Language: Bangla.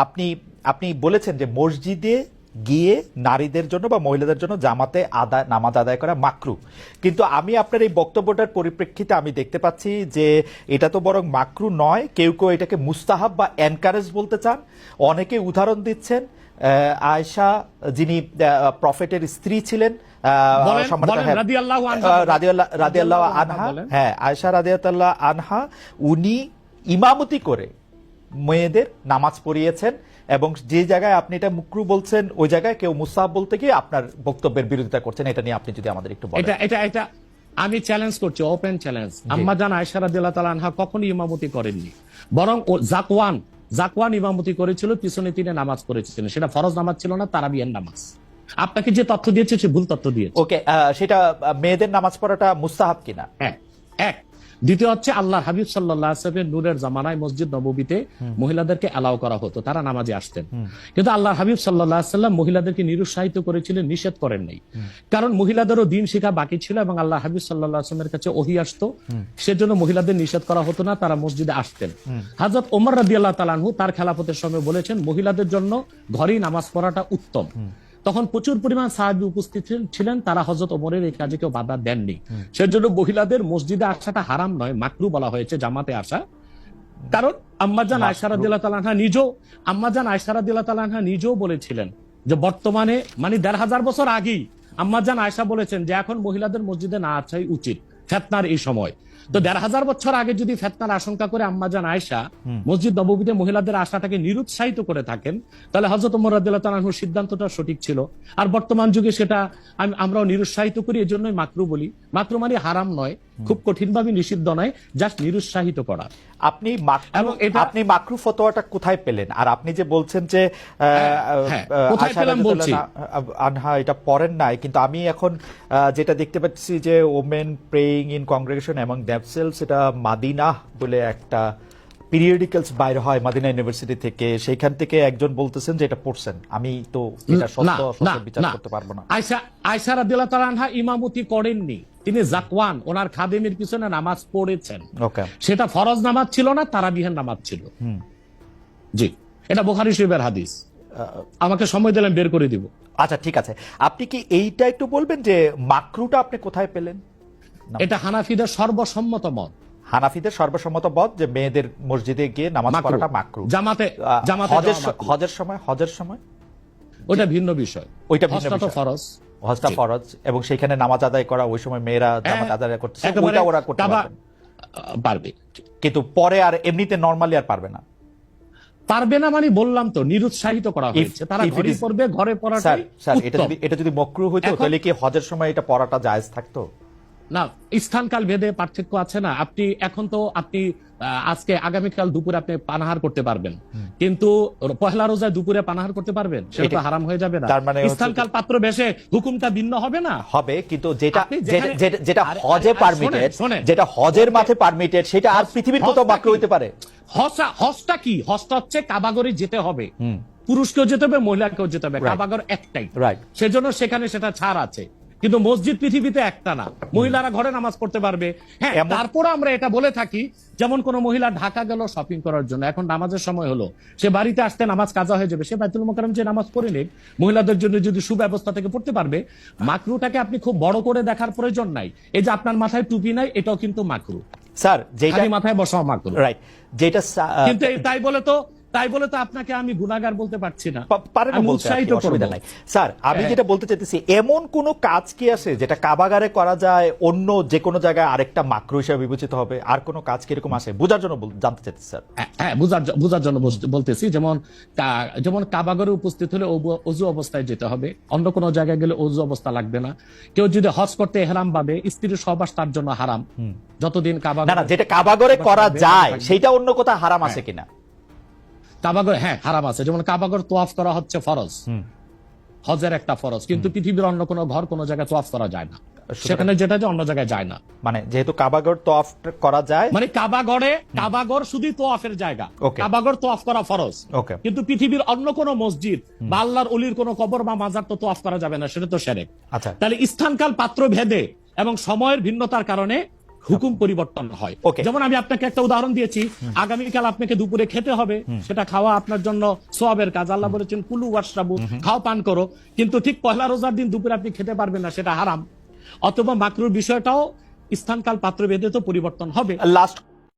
আপনি আপনি বলেছেন যে মসজিদে গিয়ে নারীদের জন্য বা মহিলাদের জন্য জামাতে নামাজ আদায় করা মাকরু, কিন্তু আমি আপনার এই বক্তব্যটার পরিপ্রেক্ষিতে আমি দেখতে পাচ্ছি যে এটা তো বরং মাকরু নয়, কেউ কেউ এটাকে মুস্তাহাব বা এনকারেজ বলতে চান। অনেকে উদাহরণ দিচ্ছেন আয়েশা যিনি প্রফেটের স্ত্রী ছিলেন, রাদিয়াল্লাহু আনহা, হ্যাঁ আয়েশা রাদিয়াল্লাহু আনহা, উনি ইমামতি করে মেয়েদের নামাজ পড়িয়েছেন, এবং যে জায়গায় আপনি এটা মুকরু বলছেন ওই জায়গায় কেউ মুস্তাহাব বলতে গিয়ে আপনার বক্তব্যের বিরোধিতা করছেন। এটা নিয়ে আপনি যদি আমাদের একটু বলেন। এটা আমি চ্যালেঞ্জ করছি, ওপেন চ্যালেঞ্জ। আম্মা জান আয়েশা রাদিয়াল্লাহু তাআলা আনহা কখনো ইমামতি করেননি, বরং জাকওয়ান ইমামতি করেছিল, পিছনে তিনি নামাজ পড়েছিলেন। সেটা ফরজ নামাজ ছিল না, তারাবিয়ার নামাজ। আপনাকে যে তথ্য দিয়েছে সে ভুল তথ্য দিয়েছে। ওকে, সেটা মেয়েদের নামাজ পড়াটা মুস্তাহাব কিনা? এক। দ্বিতীয় হচ্ছে আল্লাহর হাবিব সাল্লাল্লাহু আলাইহি ওয়াসাল্লামের নূরের জামানায় মসজিদ নববীতে মহিলাদেরকে অ্যালাউ করা হতো, তারা নামাজে আসতেন। কিন্তু আল্লাহর হাবিব সাল্লাল্লাহু আলাইহি ওয়াসাল্লাম মহিলাদেরকে নিরুৎসাহিত করেছিলেন, নিষেধ করেন নাই। কারণ মহিলাদেরও দিন শেখা বাকি ছিল এবং আল্লাহর হাবিব সাল্লাল্লাহু আলাইহি ওয়াসাল্লামের কাছে ওহী আসতো, সেজন্য মহিলাদের নিষেধ করা হতো না, তারা মসজিদে আসতেন। হযরত ওমর রাদিয়াল্লাহু তাআলা আনহু তার খেলাফতের সময় বলেছেন মহিলাদের জন্য ঘরেই নামাজ পড়াটা উত্তম। তখন প্রচুর পরিমাণ সাহাবী উপস্থিত ছিলেন, তারা হযরত ওমরের এই কাজে কেউ বাধা দেননি। সেজন্য মহিলাদের মসজিদে আসাটা হারাম নয়, মাকরু বলা হয়েছে জামাতে আসা। কারণ আম্মাজান আয়েশা রাদিয়াল্লাহু তাআলা আনহা নিজেও বলেছিলেন যে বর্তমানে মানে ১৫০০ বছর আগেই আম্মাজান আয়েশা বলেছেন যে এখন মহিলাদের মসজিদে না আসাই উচিত ফিতনার এই সময়। তো ১৫০০ বছর আগে যদি ফিতনার আশঙ্কা করে আম্মাজান আয়েশা মসজিদ নববীতে মহিলাদের আসাটাকে নিরুৎসাহিত করে থাকেন, তাহলে হযরত ওমর রাদিয়াল্লাহু তাআলা আনহুর সিদ্ধান্তটা সঠিক ছিল। আর বর্তমান যুগে সেটা আমরাও নিরুৎসাহিত করি, এজন্যই মাকরু বলি। মাকরু মানে হারাম নয়, খুব কঠিনভাবে নিষিদ্ধ নয়, জাস্ট নিরুৎসাহিত করা। আপনি মাকরু ফতোয়াটা কোথায় পেলেন? আর আপনি যে বলছেন যে কোথায় পেলাম বলছি, আনহা এটা পড়েন নাই, কিন্তু আমি এখন যেটা দেখতে পাচ্ছি যে women praying in congregation among themselves, এটা মাদিনা বলে একটা পিরিয়ডিক্যালস বাইরে হয় মাদিনা ইউনিভার্সিটি থেকে, সেইখান থেকে একজন বলতেছেন যে এটা পড়ছেন। আমি তো এটা সত্য বিচার করতে পারবো না। আয়েশা রাদিয়াল্লাহু তাআলা আনহা ইমামতি করেননি, তিনি জাকওয়ান ওনার খাদেমের পিছনে নামাজ পড়েছেন। সেটা ফরজ নামাজ ছিল না, তারাবিহের নামাজ ছিল। জি, এটা বুখারী শরীফের হাদিস। আমাকে সময় দিলেন, বের করে দিব। আচ্ছা ঠিক আছে, আপনি কি এইটা একটু বলবেন যে মাকরুটা আপনি কোথায় পেলেন? এটা হানাফিদের সর্বসম্মত মত। হানাফিদের সর্বসম্মত মত যে মেয়েদের মসজিদে গিয়ে নামাজ পড়াটা মাকরু। জামাতে হজের সময় ওটা ভিন্ন বিষয়, ওইটা ফরজ, হজটা ফরজ, এবং সেখানে নামাজ আদায় করা ওই সময় মেয়েরা জামাত আদায় করতেছে, ওইটা ওরা করতে পারবে, কিন্তু পরে আর এমনিতে নরমালি আর পারবে না। পারবে না মানে বললাম তো, নিরুৎসাহিত করা হয়েছে, তারা ঘরে পড়বে, ঘরে পড়াটাই উত্তম। এটা যদি মাকরু হইতো তাহলে কি হজের সময় এটা পড়াটা জায়েজ থাকতো? না, স্থানকাল ভেদে পার্থক্য আছে না। আপনি এখন তো আপনি আজকে আগামীকাল দুপুরে আপনি পানাহার করতে পারবেন, কিন্তু পহেলা রোজায় দুপুরে পানাহার করতে পারবেন, সেটা তো হারাম হয়ে যাবে না। স্থানকাল পাত্র বেশে হুকুমটা ভিন্ন হবে না? হবে, কিন্তু যেটা হজে পারমিটেড, যেটা হজের মাঠে পারমিটেড, সেটা আর পৃথিবীর কোথাও মাকরু হইতে পারে? হজটা কি? হজটা হচ্ছে কাবাগরে যেতে হবে, পুরুষকেও যেতে হবে, মহিলাকেও যেতে হবে, কাবাগর একটাই, সেজন্য সেখানে সেটা ছাড় আছে। কিন্তু মসজিদ পৃথিবীতে একটা না, মহিলারা ঘরে নামাজ পড়তে পারবে। হ্যাঁ, তারপর আমরা এটা বলে থাকি, যেমন কোন মহিলা ঢাকা গেল শপিং করার জন্য, এখন নামাজের সময় হলো, সে বাড়িতে আসতে নামাজ কাজা হয়ে যাবে, সে বাইতুল মোকাররম যে নামাজ পড়ে নেক, মহিলাদের জন্য যদি সুব্যবস্থা থেকে পড়তে পারবে। মাকরুটাকে আপনি খুব বড় করে দেখার প্রয়োজন নাই। এই যে আপনার মাথায় টুপি নাই, এটাও কিন্তু মাকরু স্যার, যেটা মাথায় বসা মাকরু, রাইট, যেটা কিন্তু তাই বলে তো আপনাকে আমি গুনাহগার বলতে পারছি না, আমি উৎসাহিত করব। স্যার, আমি যেটা বলতে চাইতেছি, এমন কোন কাজ কি আছে যেটা কাবাগারে করা যায়, অন্য যে কোনো জায়গায় আরেকটা মাকরু হিসেবে বিবেচিত হবে? আর কোন কাজ কি এরকম আছে? বোঝার জন্য জানতে চাইতেছি স্যার। হ্যাঁ, বোঝার জন্য বলতেছি। যেমন কাবাগারে উপস্থিত হলে ওযু অবস্থায় যেতে হবে, অন্য কোনো জায়গায় গেলে ওযু অবস্থা লাগবে না। কেউ যদি হজ করতে ইহরাম ভাবে, স্ত্রীর সহবাস তার জন্য হারাম যতদিন কাবাগারে, না যেটা কাবাগারে করা যায় সেটা অন্য কোথাও হারাম আছে কিনা? কাবাগর, হ্যাঁ হারাম আছে। যেমন কাবাগর তোয়াফ করা হচ্ছে ফরজ, হজের একটা ফরজ, কিন্তু পৃথিবীর অন্য কোনো ঘর কোনো জায়গায় তোয়াফ করা যায় না, সেখানে যেটা অন্য জায়গায় যায় না। মানে যেহেতু কাবাগর তোয়াফ করা যায়, মানে কাবাগর শুধু তোয়াফের জায়গা, কাবাগর তোয়াফ করা ফরজ, কিন্তু পৃথিবীর অন্য কোন মসজিদ বা আল্লাহর ওলির কোন কবর বা মাজার তো তোয়াফ করা যাবে না, সেটা তো শিরক। তাহলে স্থানকাল পাত্র ভেদে এবং সময়ের ভিন্নতার কারণে হুকুম পরিবর্তন হয়। Okay. যেমন আমি আপনাকে একটা উদাহরণ দিয়েছি, আগামীকাল আপনাকে দুপুরে খেতে হবে, সেটা খাওয়া আপনার জন্য সওয়াবের কাজ। আল্লাহ বলেছেন কুলু ওয়াশরাবু, খাও পান করো, কিন্তু ঠিক পয়লা রোজার দিন দুপুরে আপনি খেতে পারবেন না, সেটা হারাম। অথবা মাকরুর বিষয়টাও স্থানকাল পাত্র ভেদে তো পরিবর্তন হবে। লাস্ট